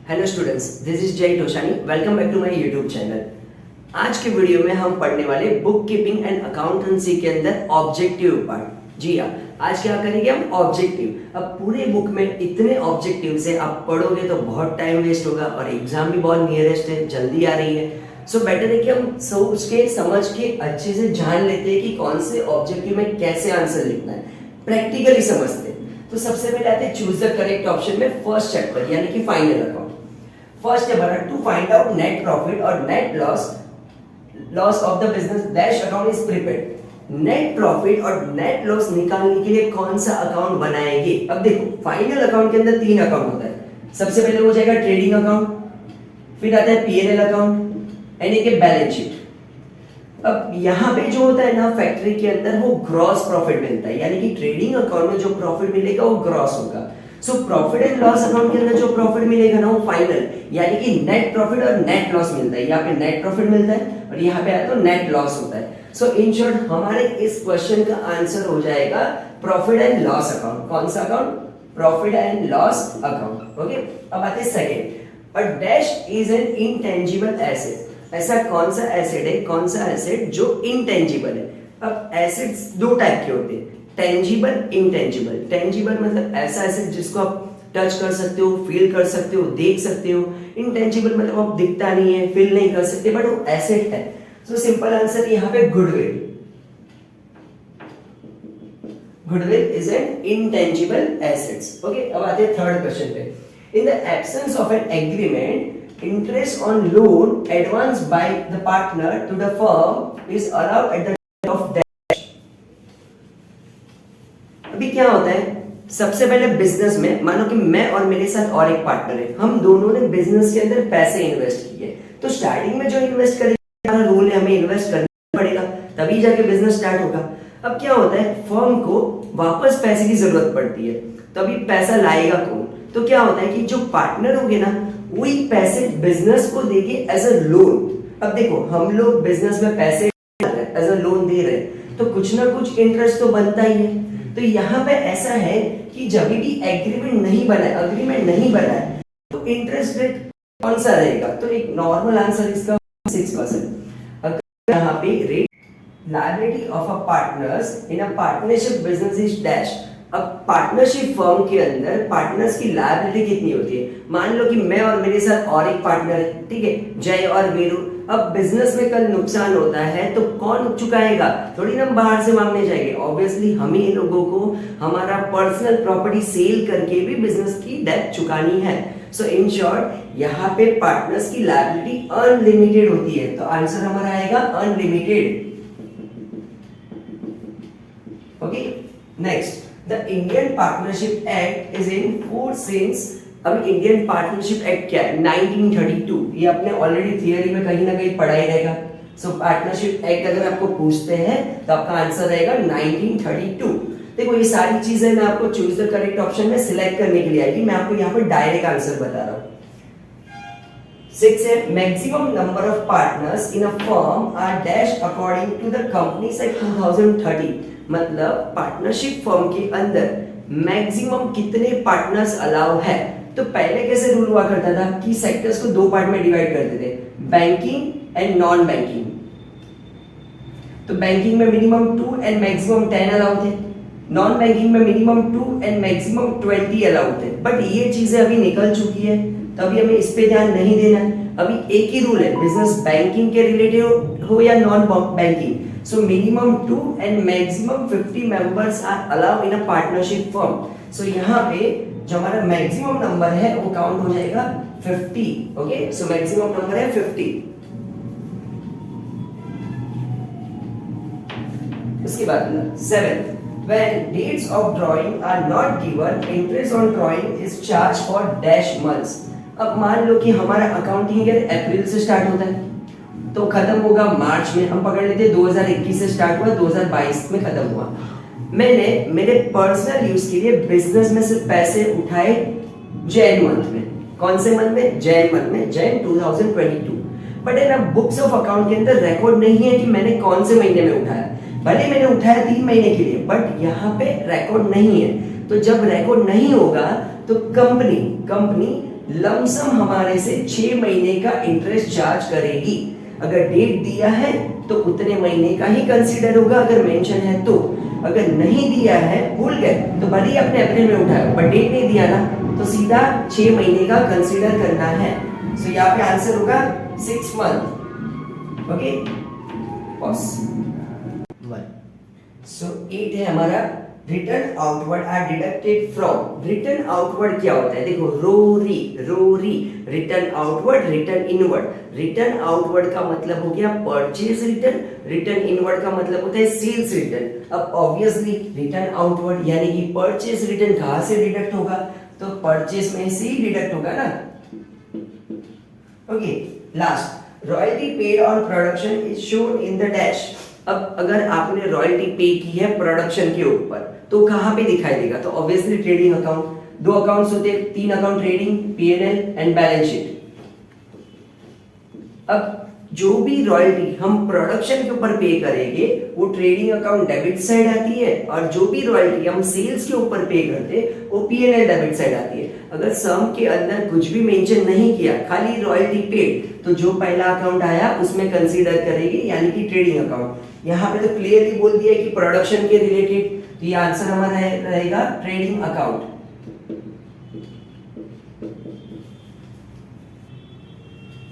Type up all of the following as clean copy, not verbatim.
Hello students, this is Jay Toshani. Welcome back to my YouTube channel. आज के video में हम पढ़ने वाले बुक कीपिंग एंड अकाउंटेंसी के अंदर ऑब्जेक्टिव पार्ट। जी हाँ, आज क्या करेंगे हम ऑब्जेक्टिव। अब पूरे बुक में इतने ऑब्जेक्टिव से आप पढ़ोगे तो बहुत टाइम वेस्ट होगा और एग्जाम भी बहुत नियरेस्ट है, जल्दी आ रही है। सो बेटर है कि हम सोच के समझ के अच्छे से जान लेते हैं कि कौन से ऑब्जेक्टिव में कैसे आंसर लिखना है, प्रैक्टिकली समझते हैं। तो सबसे पहले आते हैं चूज द करेक्ट ऑप्शन में फर्स्ट चैप्टर यानी कि फाइनल अकाउंट। फर्स्ट है बना to find out net profit और net loss of the business dash account is prepared. Net profit और नेट लॉस निकालने के लिए कौन सा अकाउंट बनाएंगे। अब देखो, फाइनल अकाउंट के अंदर तीन अकाउंट होता है। सबसे पहले हो जाएगा ट्रेडिंग अकाउंट, फिर आता है पीएनएल अकाउंट यानी कि बैलेंस शीट। अब यहाँ पे जो होता है ना फैक्ट्री के अंदर, वो ग्रॉस प्रॉफिट मिलता है, यानी कि ट्रेडिंग अकाउंट में जो प्रॉफिट मिलेगा वो ग्रॉस होगा। So profit and loss account के अंदर जो प्रॉफिट मिलेगा ना वो फाइनल यानी कि नेट प्रॉफिट और नेट लॉस मिलता है। यहाँ पे नेट प्रॉफिट मिलता है और यहाँ पे आया तो नेट लॉस होता है। सो इन शॉर्ट हमारे इस क्वेश्चन का आंसर हो जाएगा प्रॉफिट एंड लॉस अकाउंट। कौन सा account? Profit and loss account. Okay, अब आते हैं second. A dash is an intangible asset. ऐसा कौन सा एसेट है, कौन सा एसेट जो इनटेंजिबल है। अब एसेट्स दो टाइप के होते हैं, टेंजिबल, इंटेंजिबल। टेंजिबल मतलब ऐसा एसेट जिसको आप टच कर सकते हो, फील कर सकते हो, देख सकते हो। इंटेंजिबल मतलब आप दिखता नहीं है, फील नहीं कर सकते, बट वो एसेट है। सो सिंपल आंसर यहाँ पे goodwill. Goodwill is an intangible assets. Okay, अब आते हैं थर्ड क्वेश्चन पे। In the absence of an agreement, interest on loan advance by the partner to the firm is allowed at the rate of dash. अभी क्या होता है, सबसे पहले बिजनेस में मानो कि मैं और मेरे साथ और एक पार्टनर है, हम दोनों ने बिजनेस के अंदर पैसे इन्वेस्ट किए। तो स्टार्टिंग में जो इन्वेस्ट करेगा, हमारा रूल है, हमें इन्वेस्ट करना पड़ेगा, तभी जाके बिजनेस स्टार्ट होगा। अब क्या होता है, फर्म को वापस पैसे की जरूरत पड़ती है, तभी पैसा लाएगा कौन? तो क्या होता है कि जो पार्टनर होंगे ना, वही पैसे बिजनेस को देंगे एज अ लोन। अब देखो, हम लोग बिजनेस में पैसे एज अ लोन दे रहे हैं, तो कुछ ना कुछ इंटरेस्ट तो बनता ही है। तो यहाँ पे ऐसा है कि जब भी अग्रीमेंट नहीं बना है तो इंटरेस्ट रेट कौन सा रहेगा? तो एक नॉर्मल आंसर इसका 6%। अगर यहाँ पे rate liability of a partners in a partnership business is dash. अब पार्टनरशिप फर्म के अंदर पार्टनर्स की लायबिलिटी कितनी होती है? मान लो कि मैं और मेरे साथ और एक पार्टनर है, ठीक है, जय और वीरू। अब बिजनेस में कल नुकसान होता है तो कौन चुकाएगा? थोड़ी ना हम बाहर से मांगने जाएंगे, ऑब्वियसली हम ही लोगों को हमारा पर्सनल प्रॉपर्टी सेल करके भी बिजनेस की डेट चुकानी है। सो इन शॉर्ट यहाँ पे पार्टनर्स की लायबिलिटी अनलिमिटेड होती है, तो आंसर हमारा आएगा unlimited. Okay, next, the Indian partnership act is in force since. अब इंडियन पार्टनरशिप एक्ट क्या है? 1932। ये आपने ऑलरेडी थियरी में कहीं ना कहीं पढ़ा ही रहेगा। सो पार्टनरशिप एक्ट अगर आपको पूछते हैं तो आपका आंसर रहेगा 1932। देखो, ये सारी चीजें मैं आपको चूज द करेक्ट ऑप्शन में सिलेक्ट करने के लिए आएगी, मैं आपको यहाँ पर डायरेक्ट आंसर बता रहा हूँ। 6 है, maximum number of partners in a firm are dash according to the companies act 2030। मतलब पार्टनरशिप फर्म के अंदर मैक्सिमम कितने पार्टनर्स अलाउ है। तो पहले कैसे रूल हुआ करता था कि सेक्टर्स को दो पार्ट में डिवाइड करते थे, बैंकिंग एंड नॉन बैंकिंग। तो बैंकिंग में मिनिमम 2 एंड मैक्सिमम 10 अलाउ थे, नॉन बैंकिंग में मिनिमम 2 एंड मैक्सिमम 20 अलाउ थे। बट ये चीजें अभी निकल चुकी है, तो अभी हमें इस पे ध्यान नहीं देना है। अभी एक ही रूल है, बिजनेस बैंकिंग के रिलेटेड हो या non banking. So minimum 2 and maximum 50 members are allow in a partnership firm. So यहाँ पे जो हमारा मैक्सिमम नंबर है वो काउंट हो जाएगा 50। ओके, सो मैक्सिमम नंबर है 50। उसके बाद 7, when dates of drawing are not given, interest on drawing is charged for dash months। अब मान लो कि हमारा अकाउंटिंग ईयर अप्रैल से स्टार्ट होता है तो खत्म होगा मार्च में। हम पकड़ लेते 2021 से स्टार्ट हुआ, 2022 में खत्म हुआ। मैंने मेरे पर्सनल यूज के लिए बिजनेस में से पैसे उठाए जैन मंथ में। कौन से मंथ में? जैन मंथ में, जैन 2022। बट है ना, बुक्स ऑफ अकाउंट के अंदर रिकॉर्ड नहीं है कि मैंने कौन से महीने में उठाया। भले मैंने उठाया 3 महीने के लिए, बट यहाँ पे रिकॉर्ड नहीं है। तो जब रिकॉर्ड नहीं होगा तो कंपनी लमसम हमारे से 6 महीने का इंटरेस्ट चार्ज करेगी। अगर डेट दिया है तो उतने महीने का ही कंसीडर होगा अगर मेंशन है तो। अगर नहीं दिया है, भूल गए, तो भले ही आपने अप्रैल में उठाया बट डेट नहीं दिया ना, तो सीधा 6 महीने का कंसीडर करना है। सो यहाँ पे आंसर होगा 6 मंथ। Okay, pause 1। सो 8 है हमारा return outward are deducted from. Return outward क्या होता है? देखो, रोरी return outward, return inward. Return outward का मतलब हो गया परचेज रिटर्न, रिटर्न इनवर्ड का मतलब होता है सेल्स रिटर्न। अब ऑब्वियसली रिटर्न आउटवर्ड यानी कि परचेज रिटर्न कहां से डिडक्ट होगा? तो परचेज में से ही डिडक्ट होगा ना। Okay, last, royalty paid on production is shown in the dash. अब अगर आपने रॉयल्टी पे की है प्रोडक्शन के ऊपर तो कहां पे दिखाई देगा? तो ऑब्वियसली ट्रेडिंग अकाउंट। 2 अकाउंट्स होते हैं, 3 account, trading, PNL and balance sheet. अब जो भी रॉयल्टी हम प्रोडक्शन के ऊपर पे करेंगे वो ट्रेडिंग अकाउंट डेबिट साइड आती है, और जो भी रॉयल्टी हम सेल्स के ऊपर पे करते हैं वो पीएनएल डेबिट साइड आती है। अगर सम के अंदर कुछ भी मेंशन नहीं किया, खाली रॉयल्टी पेड, तो जो पहला अकाउंट आया उसमें कंसीडर करेंगे, यानी कि ट्रेडिंग अकाउंट। यहाँ पे तो क्लियरली बोल दिया कि प्रोडक्शन के रिलेटेड, तो ये आंसर हमारा रहेगा ट्रेडिंग अकाउंट।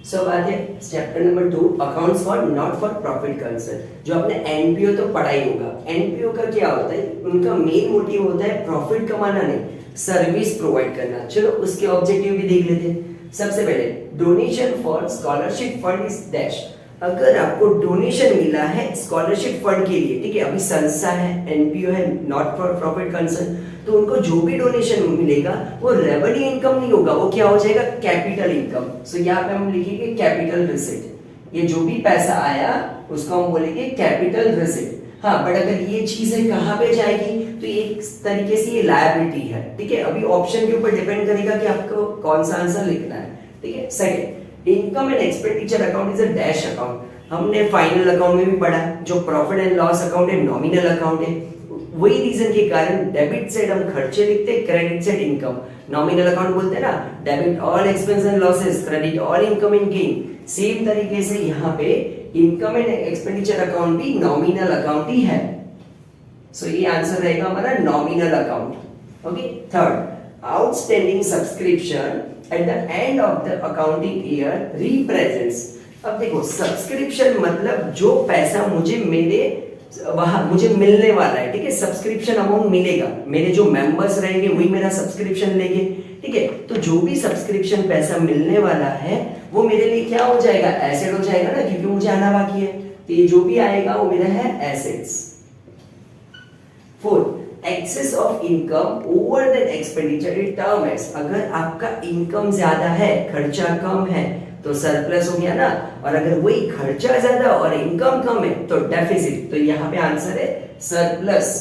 सो अब आगे chapter number 2, accounts for not for profit concern. जो आपने एनपीओ तो पढ़ा ही होगा। एनपीओ का क्या होता है? उनका मेन मोटिव होता है प्रॉफिट कमाना नहीं, सर्विस प्रोवाइड करना। चलो उसके ऑब्जेक्टिव भी देख लेते हैं। सबसे पहले, donation for scholarship fund is dash. अगर आपको डोनेशन मिला है स्कॉलरशिप फंड के लिए, ठीक है, अभी संस्था है, एनपीओ है, नॉट फॉर प्रॉफिट कंसर्न, तो उनको जो भी डोनेशन मिलेगा वो रेवेन्यू इनकम नहीं होगा, वो क्या हो जाएगा? Capital income. सो यहाँ पे हम लिखेंगे कैपिटल रिसीट। ये जो भी पैसा आया उसको हम बोलेंगे कैपिटल रिसीट। हाँ, बट अगर ये चीजें कहाँ पे जाएगी तो एक तरीके से ये लायबिलिटी है, ठीक है। अभी ऑप्शन के ऊपर डिपेंड करेगा कि आपको कौन सा आंसर लिखना है, ठीक है। Second, income and expenditure account is a dash account. हमने फाइनल अकाउंट में भी पढ़ा, जो प्रॉफिट एंड लॉस अकाउंट है नॉमिनल अकाउंट है। वही रीजन के कारण डेबिट साइड हम खर्चे लिखते हैं, credit side income. Nominal account बोलते हैं ना, debit all expense and losses, credit all income and gain. Same तरीके से यहाँ पे इनकम एंड एक्सपेंडिचर अकाउंट भी नॉमिनल अकाउंट ही है। सो ये आंसर रहेगा हमारा nominal account. Okay, third, outstanding subscription at the end of the accounting year represents. अब देखो, सब्सक्रिप्शन मतलब जो पैसा मुझे मिलने वाला है, ठीक है। सब्सक्रिप्शन अमाउंट मिलेगा, मेरे जो मेंबर्स रहेंगे वही मेरा सब्सक्रिप्शन लेंगे, ठीक है। तो जो भी सब्सक्रिप्शन पैसा मिलने वाला है वो मेरे लिए क्या हो जाएगा? एसेट हो जाएगा ना, क्योंकि मुझे आना बाकी है। तो ये जो भी आएगा वो मेरा है assets. Fourth, excess of income over then expenditure in term as. अगर आपका इनकम ज्यादा है, खर्चा कम है, तो सरप्लस हो गया ना। और अगर वही खर्चा ज्यादा और इनकम कम है तो डेफिसिट। तो यहाँ पे आंसर है surplus.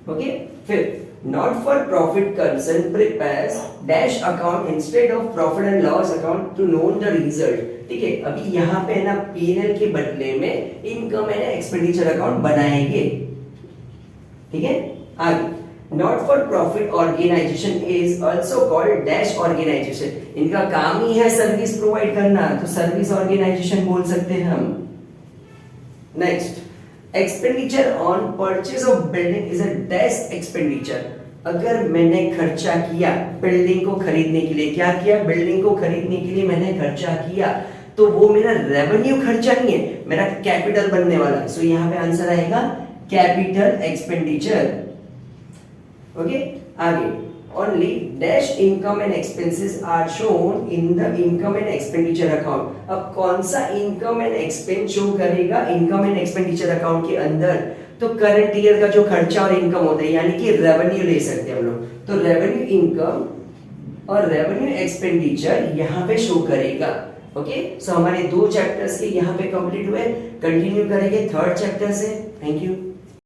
Okay, fifth, not for profit concern prepares dash account instead of profit and loss account to know the result. ठीक है, अभी यहाँ पे ना पीएनएल के बदले में इनकम एंड एक्सपेंडिचर अकाउंट बनाएंगे, ठीक है। आगे, not for profit organisation is also called dash organisation. इनका काम ही है सर्विस प्रोवाइड करना, तो सर्विस ऑर्गेनाइजेशन बोल सकते हैं हम। Next, expenditure on purchase of building is a dash expenditure. अगर मैंने खर्चा किया बिल्डिंग को खरीदने के लिए, क्या किया? बिल्डिंग को खरीदने के लिए मैंने खर्चा किया, तो वो मेरा रेवेन्यू खर्चा नहीं है, मेरा कैपिटल बनने वाला है। सो यहाँ पे आंसर आएगा कैपिटल एक्सपेंडिचर। ओके, आगे, only dash income and expenses are shown in the income and expenditure account. अब कौन सा इनकम एंड एक्सपेंस शो करेगा इनकम एंड एक्सपेंडिचर अकाउंट के अंदर? तो करंट ईयर का जो खर्चा और इनकम होता है, यानी कि रेवेन्यू ले सकते हैं हम लोग। तो रेवेन्यू इनकम और रेवेन्यू एक्सपेंडिचर यहाँ पे शो करेगा। ओके, सो हमारे 2 चैप्टर्स के यहाँ पे कंप्लीट हुए। कंटिन्यू करेंगे 3rd चैप्टर से। Thank you.